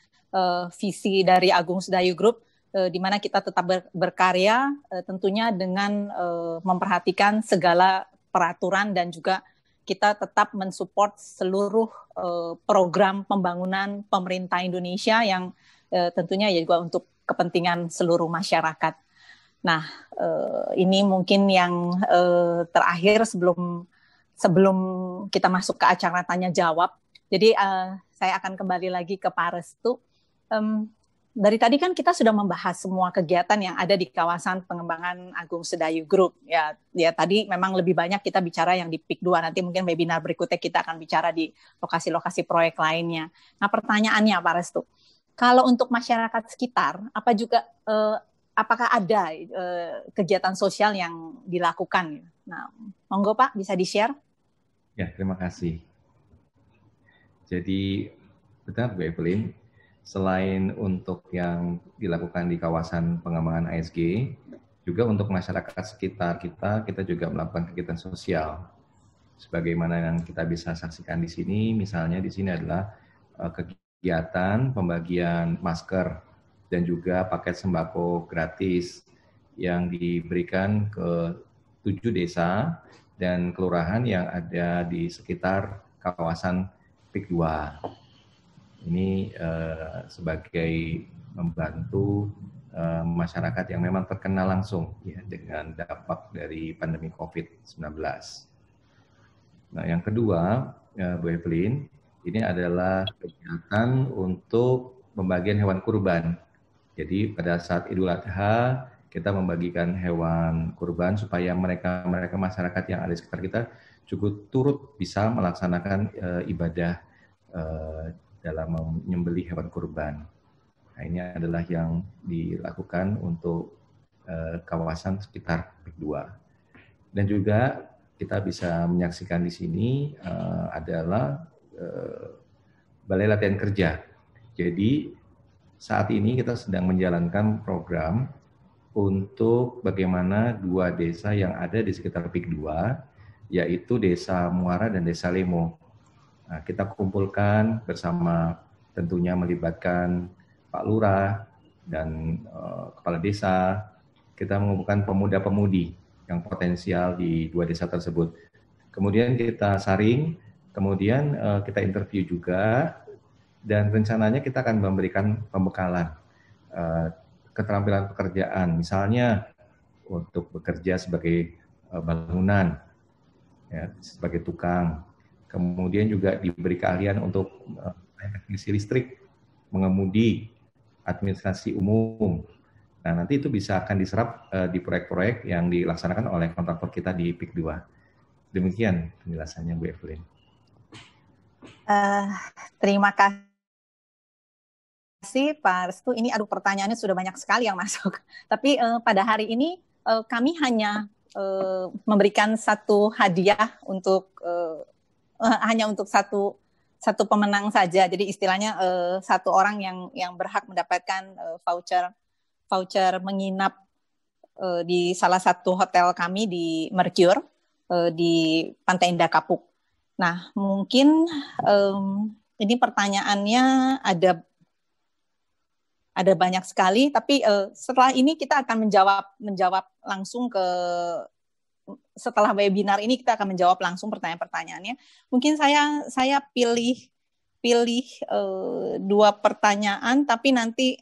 Speaker 1: visi dari Agung Sedayu Group, di mana kita tetap berkarya tentunya dengan memperhatikan segala peraturan dan juga kita tetap mensupport seluruh program pembangunan pemerintah Indonesia yang tentunya ya juga untuk kepentingan seluruh masyarakat. Nah, ini mungkin yang terakhir sebelum kita masuk ke acara tanya jawab. Jadi saya akan kembali lagi ke Pak Restu. Dari tadi kan kita sudah membahas semua kegiatan yang ada di kawasan pengembangan Agung Sedayu Group. Ya tadi memang lebih banyak kita bicara yang di PIK 2. Nanti mungkin webinar berikutnya kita akan bicara di lokasi-lokasi proyek lainnya. Nah, pertanyaannya Pak Restu, kalau untuk masyarakat sekitar, apakah ada kegiatan sosial yang dilakukan? Nah, monggo Pak, bisa di-share?
Speaker 3: Ya, terima kasih. Jadi, benar Bu Evelyn, selain untuk yang dilakukan di kawasan pengembangan ASG, juga untuk masyarakat sekitar kita juga melakukan kegiatan sosial. Sebagaimana yang kita bisa saksikan di sini, misalnya di sini adalah kegiatan pembagian masker dan juga paket sembako gratis yang diberikan ke 7 desa dan kelurahan yang ada di sekitar kawasan PIK 2. Ini sebagai membantu masyarakat yang memang terkena langsung ya dengan dampak dari pandemi COVID-19. Nah, yang kedua, Bu Evelyn, ini adalah kegiatan untuk pembagian hewan kurban. Jadi pada saat Idul Adha, kita membagikan hewan kurban supaya mereka masyarakat yang ada di sekitar kita juga turut bisa melaksanakan ibadah dalam menyembelih hewan kurban. Nah, ini adalah yang dilakukan untuk kawasan sekitar PIK 2. Dan juga kita bisa menyaksikan di sini adalah Balai Latihan Kerja. Jadi saat ini kita sedang menjalankan program untuk bagaimana 2 desa yang ada di sekitar PIK 2, yaitu Desa Muara dan Desa Lemo. Nah, kita kumpulkan bersama, tentunya melibatkan Pak Lurah dan Kepala Desa. Kita mengumpulkan pemuda-pemudi yang potensial di 2 desa tersebut. Kemudian kita saring, kemudian kita interview juga, dan rencananya kita akan memberikan pembekalan keterampilan pekerjaan, misalnya untuk bekerja sebagai bangunan, ya, sebagai tukang. Kemudian juga diberi keahlian untuk teknisi listrik, mengemudi, administrasi umum. Nah, nanti itu bisa akan diserap di proyek-proyek yang dilaksanakan oleh kontraktor kita di PIK 2. Demikian penjelasannya Bu Evelyn.
Speaker 1: Terima kasih Pak Restu. Ini pertanyaannya sudah banyak sekali yang masuk. Tapi pada hari ini kami hanya memberikan satu hadiah untuk hanya untuk satu pemenang saja. Jadi istilahnya satu orang yang berhak mendapatkan voucher menginap di salah satu hotel kami di Mercure di Pantai Indah Kapuk. Nah, mungkin ini pertanyaannya ada banyak sekali, tapi setelah ini kita akan menjawab langsung setelah webinar ini kita akan menjawab langsung pertanyaan-pertanyaannya. Mungkin saya pilih 2 pertanyaan, tapi nanti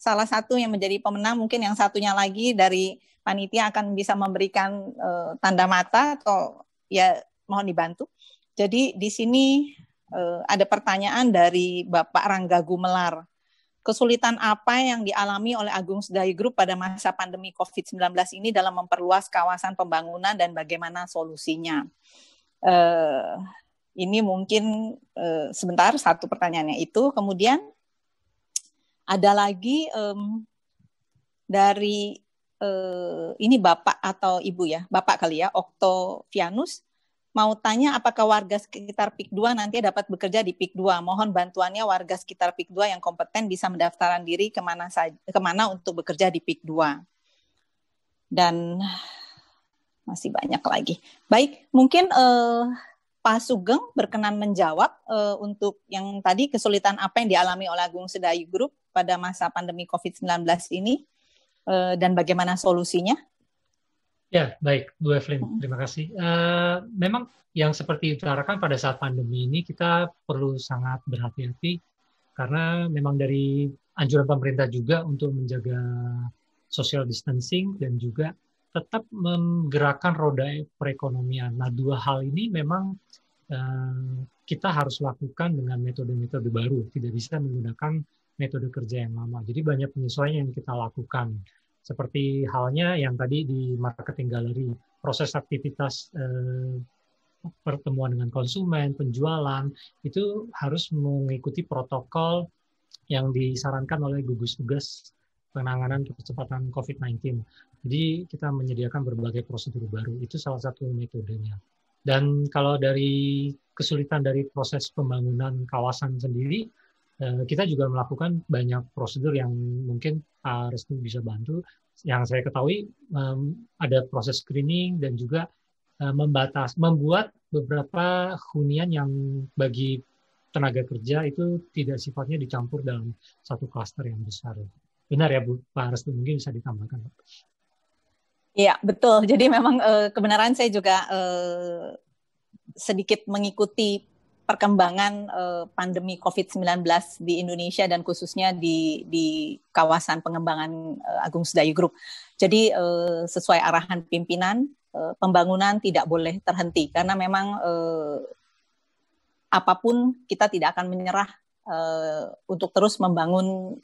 Speaker 1: salah satu yang menjadi pemenang, mungkin yang satunya lagi dari panitia akan bisa memberikan tanda mata atau ya mohon dibantu. Jadi di sini ada pertanyaan dari Bapak Rangga Gumelar. Kesulitan apa yang dialami oleh Agung Sedayu Group pada masa pandemi COVID-19 ini dalam memperluas kawasan pembangunan dan bagaimana solusinya? Ini mungkin sebentar, satu pertanyaannya itu. Kemudian ada lagi dari ini Bapak atau Ibu ya, Bapak kali ya, Oktavianus. mau tanya apakah warga sekitar PIK 2 nanti dapat bekerja di PIK 2. Mohon bantuannya warga sekitar PIK 2 yang kompeten bisa mendaftarkan diri kemana untuk bekerja di PIK 2. Dan masih banyak lagi. Baik, mungkin Pak Sugeng berkenan menjawab untuk yang tadi kesulitan apa yang dialami oleh Agung Sedayu Group pada masa pandemi COVID-19 ini dan bagaimana solusinya.
Speaker 2: Ya, baik, Bu Evelyn, terima kasih. Memang yang seperti diutarakan pada saat pandemi ini kita perlu sangat berhati-hati karena memang dari anjuran pemerintah juga untuk menjaga social distancing dan juga tetap menggerakkan roda perekonomian. Nah, dua hal ini memang kita harus lakukan dengan metode-metode baru, tidak bisa menggunakan metode kerja yang lama. Jadi banyak penyesuaian yang kita lakukan. Seperti halnya yang tadi di marketing gallery, proses aktivitas pertemuan dengan konsumen, penjualan, itu harus mengikuti protokol yang disarankan oleh gugus tugas penanganan percepatan COVID-19. Jadi kita menyediakan berbagai prosedur baru, itu salah satu metodenya. Dan kalau dari kesulitan dari proses pembangunan kawasan sendiri, kita juga melakukan banyak prosedur yang mungkin Pak Restu bisa bantu. Yang saya ketahui ada proses screening dan juga membuat beberapa hunian yang bagi tenaga kerja itu tidak sifatnya dicampur dalam satu klaster yang besar. Benar ya Bu, Pak Restu, mungkin bisa ditambahkan.
Speaker 1: Iya, betul. Jadi memang kebenaran saya juga sedikit mengikuti perkembangan pandemi COVID-19 di Indonesia dan khususnya di kawasan pengembangan Agung Sedayu Group. Jadi sesuai arahan pimpinan, pembangunan tidak boleh terhenti karena memang apapun kita tidak akan menyerah untuk terus membangun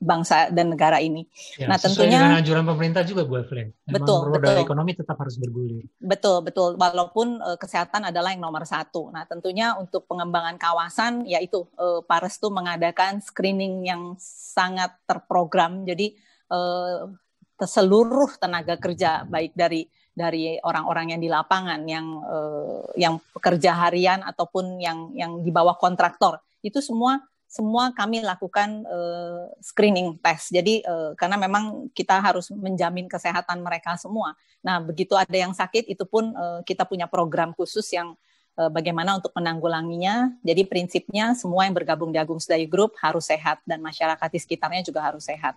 Speaker 1: bangsa dan negara ini.
Speaker 2: Ya,
Speaker 1: nah,
Speaker 2: sesuai
Speaker 1: tentunya
Speaker 2: dengan anjuran pemerintah juga Bu Evelyn.
Speaker 1: Betul,
Speaker 2: roda ekonomi tetap harus bergulir.
Speaker 1: Betul. Walaupun kesehatan adalah yang nomor satu. Nah, tentunya untuk pengembangan kawasan, yaitu Pak Restu mengadakan screening yang sangat terprogram. Jadi seluruh tenaga kerja, baik dari orang-orang yang di lapangan, yang pekerja harian ataupun yang di bawah kontraktor, itu semua kami lakukan screening test. Jadi karena memang kita harus menjamin kesehatan mereka semua. Nah, begitu ada yang sakit, itu pun kita punya program khusus yang bagaimana untuk menanggulanginya. Jadi prinsipnya semua yang bergabung di Agung Sedayu Group harus sehat dan masyarakat di sekitarnya juga harus sehat.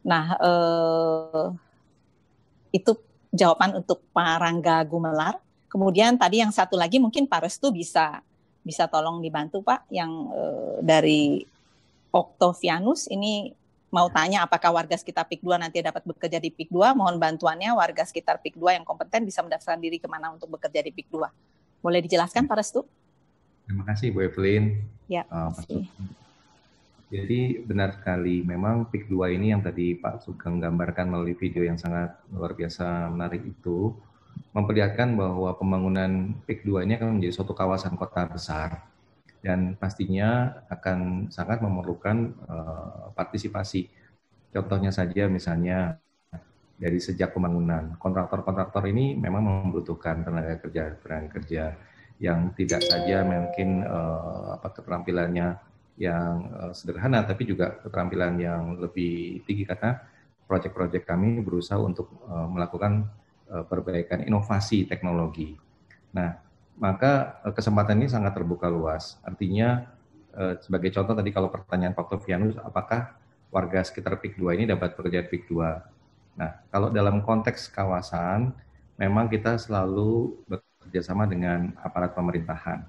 Speaker 1: Nah, itu jawaban untuk Pak Rangga Gumelar. Kemudian tadi yang satu lagi mungkin Pak Restu bisa tolong dibantu Pak, yang dari Octavianus ini mau tanya apakah warga sekitar PIK 2 nanti dapat bekerja di PIK 2. Mohon bantuannya warga sekitar PIK 2 yang kompeten bisa mendaftarkan diri kemana untuk bekerja di PIK 2. Boleh dijelaskan Pak Restu?
Speaker 3: Terima kasih Bu Evelyn.
Speaker 1: Ya,
Speaker 3: jadi benar sekali, memang PIK 2 ini yang tadi Pak Sugeng gambarkan melalui video yang sangat luar biasa menarik itu, memperlihatkan bahwa pembangunan PIK 2 ini akan menjadi suatu kawasan kota besar dan pastinya akan sangat memerlukan partisipasi. Contohnya saja misalnya dari sejak pembangunan, kontraktor-kontraktor ini memang membutuhkan tenaga kerja yang tidak saja mungkin keterampilannya yang sederhana, tapi juga keterampilan yang lebih tinggi karena proyek-proyek kami berusaha untuk melakukan perbaikan inovasi teknologi. Nah, maka kesempatan ini sangat terbuka luas. Artinya, sebagai contoh tadi kalau pertanyaan Pak Octavianus, apakah warga sekitar PIK 2 ini dapat bekerja di PIK 2? Nah, kalau dalam konteks kawasan, memang kita selalu bekerjasama dengan aparat pemerintahan.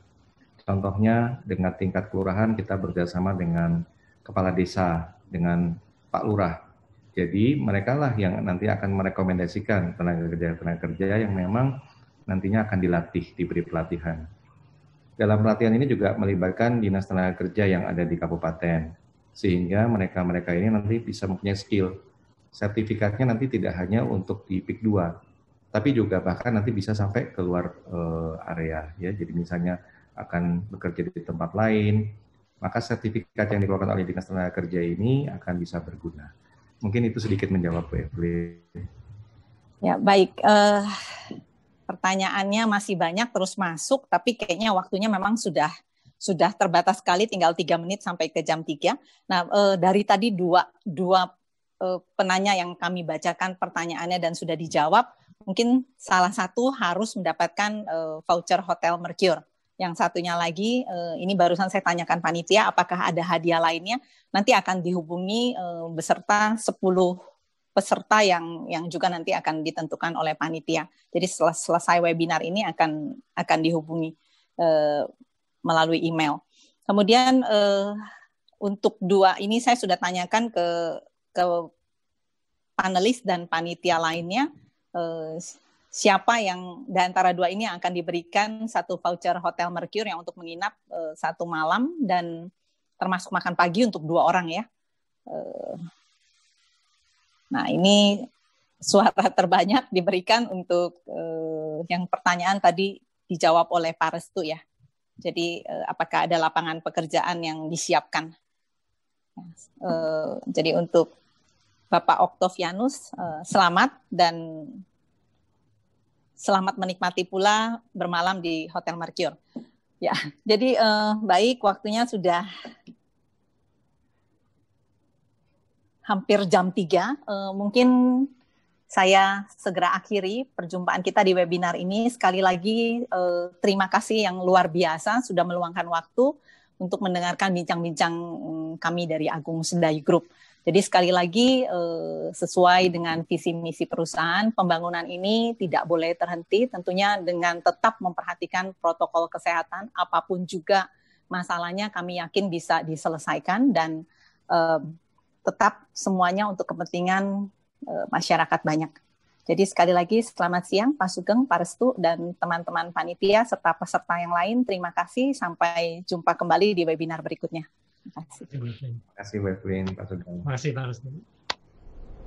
Speaker 3: Contohnya dengan tingkat kelurahan kita bekerjasama dengan kepala desa, dengan Pak Lurah. Jadi mereka lah yang nanti akan merekomendasikan tenaga kerja yang memang nantinya akan dilatih, diberi pelatihan. Dalam pelatihan ini juga melibatkan dinas tenaga kerja yang ada di kabupaten, sehingga mereka ini nanti bisa mempunyai skill. Sertifikatnya nanti tidak hanya untuk di PIK 2, tapi juga bahkan nanti bisa sampai keluar area. Ya, jadi misalnya akan bekerja di tempat lain, maka sertifikat yang dikeluarkan oleh dinas tenaga kerja ini akan bisa berguna. Mungkin itu sedikit menjawab Bu Evelyn.
Speaker 1: Ya, baik. pertanyaannya masih banyak terus masuk, tapi kayaknya waktunya memang sudah terbatas sekali, tinggal 3 menit sampai ke jam 3. Nah, dari tadi dua penanya yang kami bacakan pertanyaannya dan sudah dijawab, mungkin salah satu harus mendapatkan voucher Hotel Mercure. Yang satunya lagi, ini barusan saya tanyakan panitia, apakah ada hadiah lainnya, nanti akan dihubungi beserta 10 peserta yang juga nanti akan ditentukan oleh panitia. Jadi setelah selesai webinar ini akan dihubungi melalui email. Kemudian untuk 2 ini saya sudah tanyakan ke panelis dan panitia lainnya, siapa yang di antara 2 ini akan diberikan 1 voucher Hotel Mercure yang untuk menginap 1 malam dan termasuk makan pagi untuk 2 orang ya. Nah, ini suara terbanyak diberikan untuk yang pertanyaan tadi dijawab oleh Pak Restu ya. Jadi apakah ada lapangan pekerjaan yang disiapkan? Jadi untuk Bapak Oktavianus, selamat dan selamat menikmati pula bermalam di Hotel Mercure. Ya, jadi baik, waktunya sudah hampir jam 3, mungkin saya segera akhiri perjumpaan kita di webinar ini. Sekali lagi terima kasih yang luar biasa sudah meluangkan waktu untuk mendengarkan bincang-bincang kami dari Agung Sedayu Group. Jadi sekali lagi sesuai dengan visi misi perusahaan, pembangunan ini tidak boleh terhenti, tentunya dengan tetap memperhatikan protokol kesehatan, apapun juga masalahnya kami yakin bisa diselesaikan dan tetap semuanya untuk kepentingan masyarakat banyak. Jadi sekali lagi selamat siang Pak Sugeng, Pak Restu, dan teman-teman panitia serta peserta yang lain. Terima kasih, sampai jumpa kembali di webinar berikutnya. Terima kasih.
Speaker 3: Terima kasih Mbak Evelyn, Pak Sugeng.
Speaker 2: Terima kasih Pak Restu.